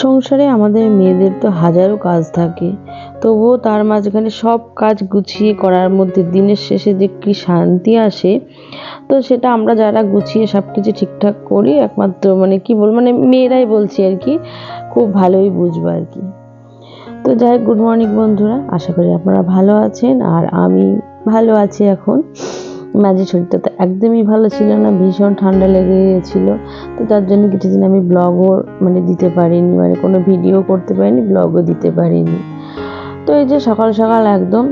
সংসারে আমাদের মেয়েদের তো হাজারো কাজ থাকে, তবুও তার মাঝখানে সব কাজ গুছিয়ে করার মধ্যে দিনের শেষে যে কি শান্তি আসে, তো সেটা আমরা যারা গুছিয়ে সব কিছু ঠিকঠাক করি একমাত্র কি বলবো, মেয়েরাই বলছি আর কি, খুব ভালোই বুঝবো আর কি। তো যাই হোক, গুড মর্নিং বন্ধুরা, আশা করি আপনারা ভালো আছেন আর আমি ভালো আছি। এখন মাঝে শরীরটা তো একদমই ভালো ছিল না, ভীষণ ঠান্ডা লেগে গিয়েছিল। তো তার জন্য কিছুদিন আমি ব্লগও দিতে পারিনি, কোনো ভিডিও করতে পারিনি, ব্লগও দিতে পারিনি। তো এই যে সকাল সকাল একদম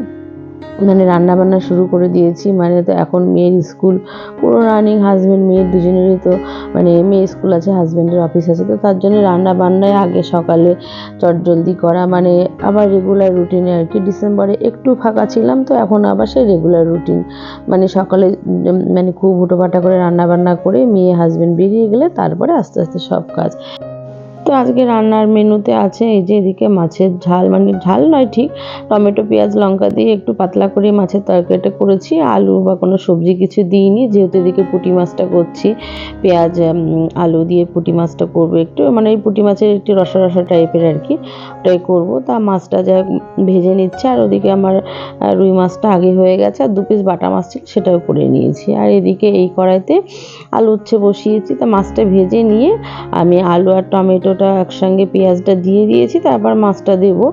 রান্না বান্না শুরু করে দিয়েছি। তো এখন মেয়ের স্কুল পুরো রানিং, হাজব্যান্ড মেয়ের দুজনেরই তো মেয়ের স্কুল আছে, হাজব্যান্ডের অফিস আছে, তো তার জন্য রান্না বান্নায় আগে সকালে চটজলদি করা, আবার রেগুলার রুটিনে আর কি। ডিসেম্বরে একটু ফাঁকা ছিলাম, তো এখন আবার সেই রেগুলার রুটিন, সকালে খুব হুটোপাটা করে রান্না বান্না করে মেয়ে হাজব্যান্ড বেরিয়ে গেলে তারপরে আস্তে আস্তে সব কাজ। তো আজকে রান্নার মেনুতে আছে এই যে এদিকে মাছের ঝাল, ঝাল নয় ঠিক, টমেটো পেঁয়াজ লঙ্কা দিয়ে একটু পাতলা করে মাছের তরকারিটা করেছি। আলু বা কোনো সবজি কিছু দিইনি, যেহেতু এদিকে পুঁটি মাছটা করছি, পেঁয়াজ আলু দিয়ে পুঁটি মাছটা করবো একটু, এই পুঁটি মাছের একটু রসা রসা টাইপের আর কি, ওটাই করবো। তা মাছটা যা ভেজে নিচ্ছে, আর ওদিকে আমার রুই মাছটা আগে হয়ে গেছে, আর 2 পিস বাটা মাছ ছিল সেটাও করে নিয়েছি। আর এদিকে এই কড়াইতে আলু উচ্ছে বসিয়েছি। তা মাছটা ভেজে নিয়ে আমি আলু আর টমেটোটা একসঙ্গে পেঁয়াজটা দিয়ে দিয়েছি, তারপর মাছটা দেবো।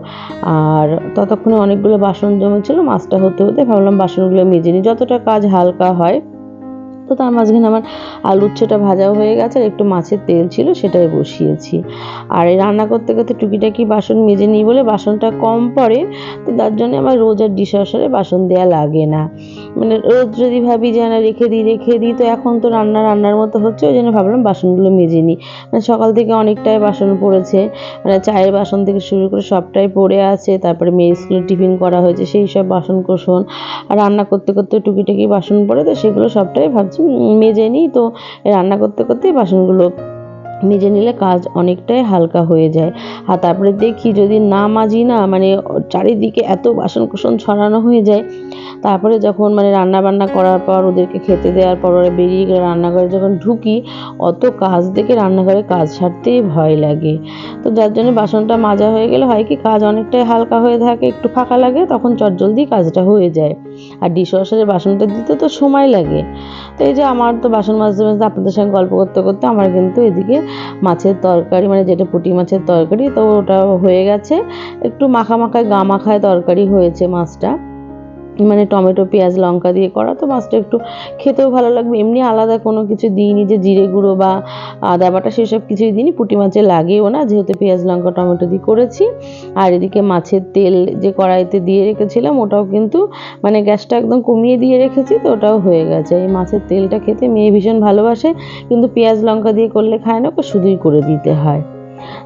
আর ততক্ষণে অনেকগুলো বাসন জমেছিল, মাছটা হতে হতে ভাবলাম বাসনগুলো মেজে নিই, যতটা কাজ হালকা হয়। তো তার মাঝখানে আমার আলু উচ্ছেটা ভাজাও হয়ে গেছে, আর একটু মাছের তেল ছিল সেটাই বসিয়েছি। আর এই রান্না করতে করতে টুকিটাকি বাসন মেজে নিই বলে বাসনটা কম পড়ে, তো তার জন্য আমার রোজ আর ডিশওয়াশারে বাসন দেওয়া লাগে না। রোজ যদি ভাবি যে না রেখে দিই, তো এখন তো রান্নার মতো হচ্ছে, ওই জন্য ভাবলাম বাসনগুলো মেজে নিই। সকাল থেকে অনেকটাই বাসন পড়েছে, চায়ের বাসন থেকে শুরু করে সবটাই পড়ে আছে, তারপরে মেয়ে স্কুলে টিফিন করা হয়েছে সেই সব বাসন কোসন, আর রান্না করতে করতে টুকিটাকি বাসন পড়ে, তো সেগুলো সবটাই ভাবছি মেজে নিই। তো রান্না করতে করতেই বাসনগুলো মেজে নিলে কাজ অনেকটাই হালকা হয়ে যায়। আর তারপরে দেখি যদি না মাজি না, চারিদিকে এত বাসন কোসন ছড়ানো হয়ে যায়। তারপরে যখন রান্না বান্না করার পর ওদেরকে খেতে দেওয়ার পর ওরা বেরিয়ে গেলে রান্নাঘরে যখন ঢুকি, অত কাজ দেখে রান্নাঘরে কাজ ছাড়তেই ভয় লাগে। তো যার জন্য বাসনটা মাজা হয়ে গেলে হয় কি, কাজ অনেকটাই হালকা হয়ে থাকে, একটু ফাঁকা লাগে, তখন চটজলদি কাজটা হয়ে যায়। আর ডিশওয়াশারের বাসনটা দিতে তো সময় লাগে। তো এই যে আমার তো বাসন মাজতে মাজতে আপনাদের সঙ্গে গল্প করতে করতে আমার কিন্তু এদিকে মাছের তরকারি, যেটা পুঁটি মাছের তরকারি, তো ওটা হয়ে গেছে। একটু মাখা মাখায় গা মাখায় তরকারি হয়েছে মাছটা, টমেটো পেঁয়াজ লঙ্কা দিয়ে করা, তো মাছটা একটু খেতেও ভালো লাগবে। এমনি আলাদা কোনো কিছু দিইনি, যে জিরে গুঁড়ো বা আদা বাটা সেসব কিছুই দিইনি, পুঁটি মাছে লাগেও না, যেহেতু পেঁয়াজ লঙ্কা টমেটো দিয়ে করেছি। আর এদিকে মাছের তেল যে কড়াইতে দিয়ে রেখেছিলাম, ওটাও কিন্তু গ্যাসটা একদম কমিয়ে দিয়ে রেখেছি, তো ওটাও হয়ে গেছে। এই মাছের তেলটা খেতে মেয়ে ভীষণ ভালোবাসে, কিন্তু পেঁয়াজ লঙ্কা দিয়ে করলে খায় না, ওকে শুধুই করে দিতে হয়।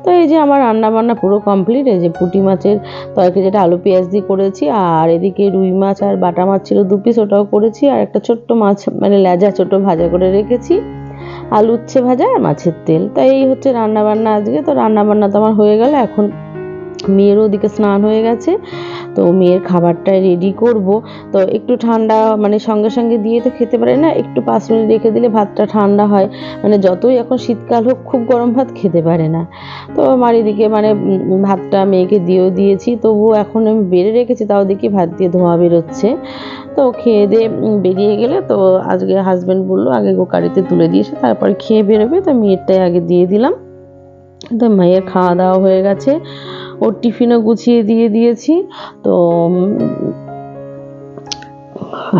তো এই যে আমার রান্না বান্না পুরো কমপ্লিট। এই যে পুঁটি মাছের তরকারি যেটা আলু পেঁয়াজ দিয়ে করেছি, আর এদিকে রুই মাছ আর বাটা মাছ ছিল 2 পিস, ওটাও করেছি। আর একটা ছোট্ট মাছ লেজা ছোট ভাজা করে রেখেছি, আলু উচ্ছে ভাজা আর মাছের তেল। তাই এই হচ্ছে রান্না বান্না আজকে। তো রান্না বান্না তো আমার হয়ে গেল, এখন মেয়েরও ওদিকে স্নান হয়ে গেছে, তো মেয়ের খাবারটা রেডি করব। তো একটু ঠান্ডা, সঙ্গে সঙ্গে দিয়ে তো খেতে পারে না, একটু 5 মিনিট রেখে দিলে ভাতটা ঠান্ডা হয়। যতই এখন শীতকাল হোক, খুব গরম ভাত খেতে পারে না। তো আমার এদিকে ভাতটা মেয়েকে দিয়েছি, তবুও এখন আমি বেড়ে রেখেছি, তাও দেখি ভাত দিয়ে ধোঁয়া বেরোচ্ছে। তো খেয়ে দিয়ে বেরিয়ে গেলে, তো আজকে হাজব্যান্ড বললো আগে গাড়িতে তুলে দিয়েছে, তারপরে খেয়ে বেরোবে, তো মেয়েরটাই আগে দিয়ে দিলাম। তো মেয়ের খাওয়া দাওয়া হয়ে গেছে, ওর টিফিনও গুছিয়ে দিয়েছি। তো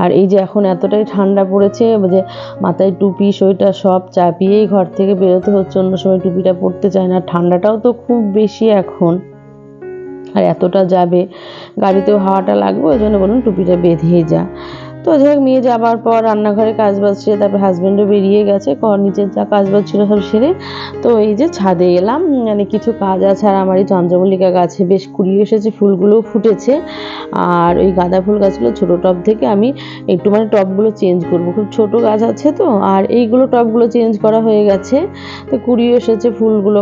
আর এই যে এখন এতটাই ঠান্ডা পড়েছে যে মাথায় টুপি সোয়েটার সব চাপিয়েই ঘর থেকে বেরোতে হচ্ছে, অন্য সময় টুপিটা পরতে চায় না। ঠান্ডাটাও তো খুব বেশি এখন, আর এতটা যাবে গাড়িতেও হাওয়াটা লাগবে, ওই জন্য বলুন টুপিটা বেঁধেই যা। তো যাই হোক, মেয়ে যাবার পর রান্নাঘরে কাজবাজ সেরে, তারপর হাজব্যান্ডও বেরিয়ে গেছে, নিচের যা কাজবাজ ছিল সব সেরে, তো এই যে ছাদে এলাম। কিছু কাজ আছে, আর আমার এই চন্দ্রমল্লিকা গাছে বেশ কুড়ি এসেছে, ফুলগুলোও ফুটেছে। আর ওই গাঁদা ফুল গাছগুলো ছোটো টব থেকে আমি একটু টবগুলো চেঞ্জ করব, খুব ছোট গাছ আছে তো, আর এইগুলো টবগুলো চেঞ্জ করা হয়ে গেছে। তো কুড়িও এসেছে ফুলগুলো,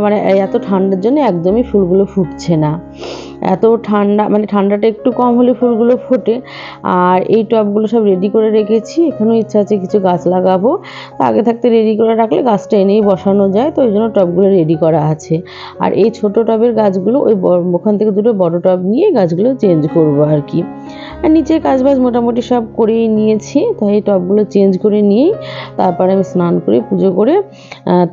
এত ঠান্ডার জন্য একদমই ফুলগুলো ফুটছে না। এত ঠান্ডা, মানে ঠান্ডাটা একটু কম হলে ফুলগুলো ফোটে। আর এই টবগুলো সব রেডি করে রেখেছি, এখানেও ইচ্ছা আছে কিছু গাছ লাগাবো। তো আগে থাকতে রেডি করে রাখলে গাছটা এনেই বসানো যায়, তো ওই জন্য টবগুলো রেডি করা আছে। আর এই ছোট টবের গাছগুলো ওই ওখান থেকে দুটো বড় টব নিয়ে গাছগুলো চেঞ্জ করবো আর কি। আর নিচের কাজবাজ মোটামুটি সব করেই নিয়েছি, তো এই টবগুলো চেঞ্জ করে নিয়েই তারপরে আমি স্নান করে পুজো করে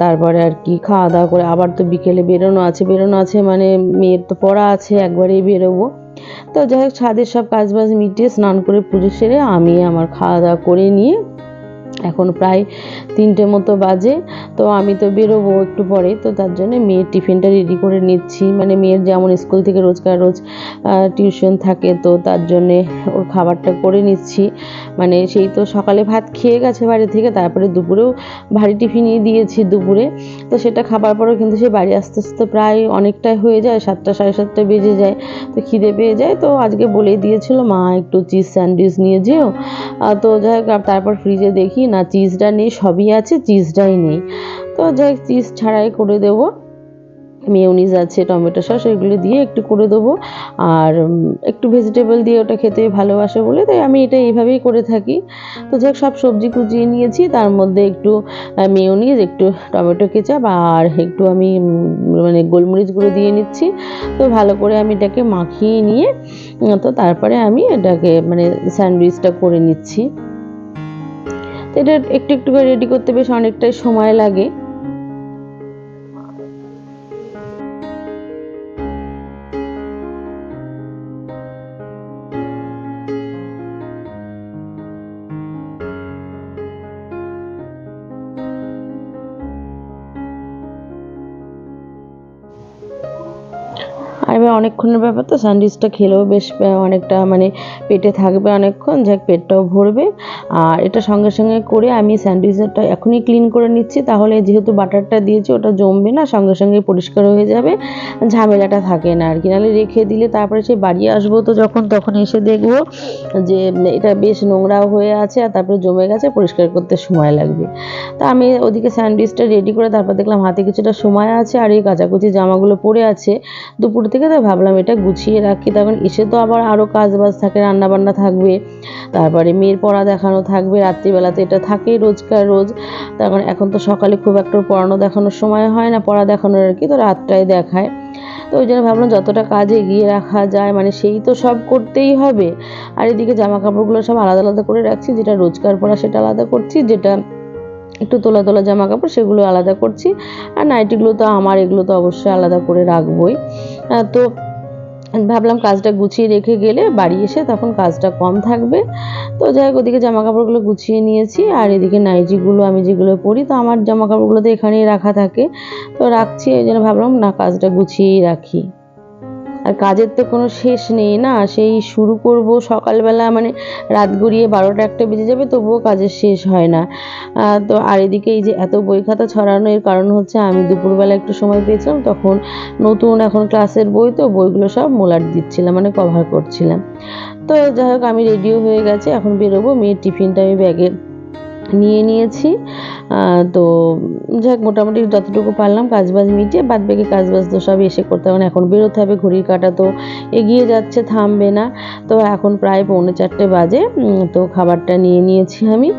তারপরে আর কি খাওয়া দাওয়া করে আবার তো বিকেলে বেরোনো আছে, মানে মেয়ের তো পড়া আছে, একবারেই বেরোবো। তো যাই হোক, ছাদের সব কাজবাজ মিটিয়ে স্নান করে পুজো সেরে আমি আমার খাওয়া দাওয়া করে নিয়ে এখন প্রায় 3টে মতো বাজে। তো আমি তো বেরোবো একটু পরে, তো তার জন্য মেয়ের টিফিনটা রেডি করে নিচ্ছি। মানে মেয়ের যেমন স্কুল থেকে রোজ টিউশন থাকে, তো তার জন্যে ওর খাবারটা করে নিচ্ছি। মানে সেই তো সকালে ভাত খেয়ে গেছে বাড়ি থেকে, তারপরে দুপুরেও ভারী টিফিনই দিয়েছি দুপুরে। তো সেটা খাবার পরেও কিন্তু সে বাড়ি আস্তে আস্তে প্রায় অনেকটাই হয়ে যায়, 7টা সাড়ে 7টা বেজে যায়। তো খিদে পেয়ে যায়, তো আজকে বলেই দিয়েছিল মা একটু চিজ স্যান্ডউইচ নিয়ে যেও। তো যাই হোক, তারপর ফ্রিজে দেখি না চিজটা নেই, সবই আছে, চিজটাই নেই। তো যাই হোক, চিজ ছাড়াই করে দেবো। মেয়োনিজ আছে, টমেটো সস, এগুলো দিয়ে একটু করে দেবো। আর একটু ভেজিটেবল দিয়ে ওটা খেতে ভালোবাসে বলে তাই আমি এটা এইভাবেই করে থাকি। তো যাই হোক, সব সবজি কুচিয়ে নিয়েছি, তার মধ্যে একটু মেয়োনিজ, একটু টমেটো কেচাপ আর একটু আমি মানে গোলমরিচ গুঁড়ো দিয়ে নিচ্ছি। তো ভালো করে আমি এটাকে মাখিয়ে নিয়ে তো তারপরে আমি এটাকে মানে স্যান্ডউইচটা করে নিচ্ছি। তো এটা একটু একটু করে রেডি করতে বেশ অনেকটাই সময় লাগে। আর এবার অনেকক্ষণের ব্যাপার, তো স্যান্ডউইচটা খেলেও বেশ অনেকটা মানে পেটে থাকবে অনেকক্ষণ, যাক পেটটাও ভরবে। আর এটা সঙ্গে সঙ্গে করে আমি স্যান্ডউইচটা এখনই ক্লিন করে নিচ্ছি, তাহলে যেহেতু বাটারটা দিয়েছি ওটা জমবে না, সঙ্গে সঙ্গে পরিষ্কার হয়ে যাবে, ঝামেলাটা থাকে না আর কি। নাহলে রেখে দিলে তারপরে সে বাড়ি আসবো তো যখন, তখন এসে দেখবো যে এটা বেশ নোংরাও হয়ে আছে আর তারপরে জমে গেছে, পরিষ্কার করতে সময় লাগবে। তো আমি ওদিকে স্যান্ডউইচটা রেডি করে তারপর দেখলাম হাতে কিছুটা সময় আছে, আর এই কাচাকুচি জামাগুলো পরে আছে দুপুর থেকে, তো ভাবলাম এটা গুছিয়ে রাখি। তখন এসে তো আবার আরও কাজবাজ থাকে, রান্নাবান্না থাকবে, তারপরে মেয়ের পড়া দেখানো থাকবে, রাত্রিবেলাতে এটা থাকেই রোজ। তখন এখন তো সকালে খুব একটা পড়ানো দেখানোর সময় হয় না, পড়া দেখানোর আর কি, তো রাতটাই দেখায়। তো ওই জন্য ভাবলাম যতটা কাজ এগিয়ে রাখা যায়, মানে সেই তো সব করতেই হবে। আর এদিকে জামা কাপড়গুলো সব আলাদা আলাদা করে রাখছি, যেটা রোজকার পরা সেটা আলাদা করছি, যেটা একটু তোলা তোলা জামা কাপড় সেগুলো আলাদা করছি। আর নাইটিগুলো তো আমার, এগুলো তো অবশ্যই আলাদা করে রাখবই। তো ভাবলাম কাজটা গুছিয়ে রেখে গেলে বাড়ি এসে তখন কাজটা কম থাকবে। তো যাই হোক, ওদিকে জামা কাপড়গুলো গুছিয়ে নিয়েছি, আর এদিকে নাইটিগুলো আমি যেগুলো পরি, তো আমার জামা কাপড়গুলো তো এখানেই রাখা থাকে, তো রাখছি। এই জন্য ভাবলাম না কাজটা গুছিয়েই রাখি। আর কাজের তো কোনো শেষ নেই না, সেই শুরু করব সকালবেলা, মানে রাত গড়িয়ে 12টা 1টা বেজে যাবে, তবুও কাজের শেষ হয় না। তো আর এদিকে এই যে এত বই খাতা ছড়ানো, এর কারণ হচ্ছে আমি দুপুরবেলা একটু সময় পেয়েছিলাম, তখন নতুন এখন ক্লাসের বই, তো বইগুলো সব মোলার দিচ্ছিলাম, মানে কভার করছিলাম। তো যাই হোক, আমি রেডিও হয়ে গেছি, এখন বেরোবো। মেয়ের টিফিনটা আমি ব্যাগে নিয়ে নিয়েছি। তো যাক, মোটামুটি যতটুকু পারলাম কাজবাজ মিটিয়ে, বাদ বাকি কাজবাজ তো সব এসে করতে হবে, এখন বেরোতে হবে, ঘড়ির কাঁটা তো এগিয়ে যাচ্ছে, থামবে না। তো এখন প্রায় 3:45 বাজে। তো খাবারটা নিয়ে নিয়েছি আমি,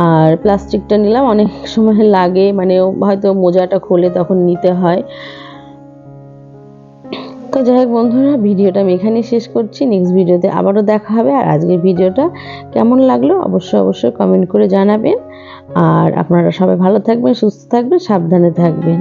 আর প্লাস্টিকটা নিলাম, অনেক সময় লাগে, মানে হয়তো মোজাটা খোলে তখন নিতে হয়। তো যাই হোক বন্ধুরা, ভিডিওটা আমি এখানেই শেষ করছি, নেক্সট ভিডিওতে আবারও দেখা হবে। আর আজকের ভিডিওটা কেমন লাগলো অবশ্যই কমেন্ট করে জানাবেন। আর আপনারা সবাই ভালো থাকবেন, সুস্থ থাকবেন, সাবধানে থাকবেন।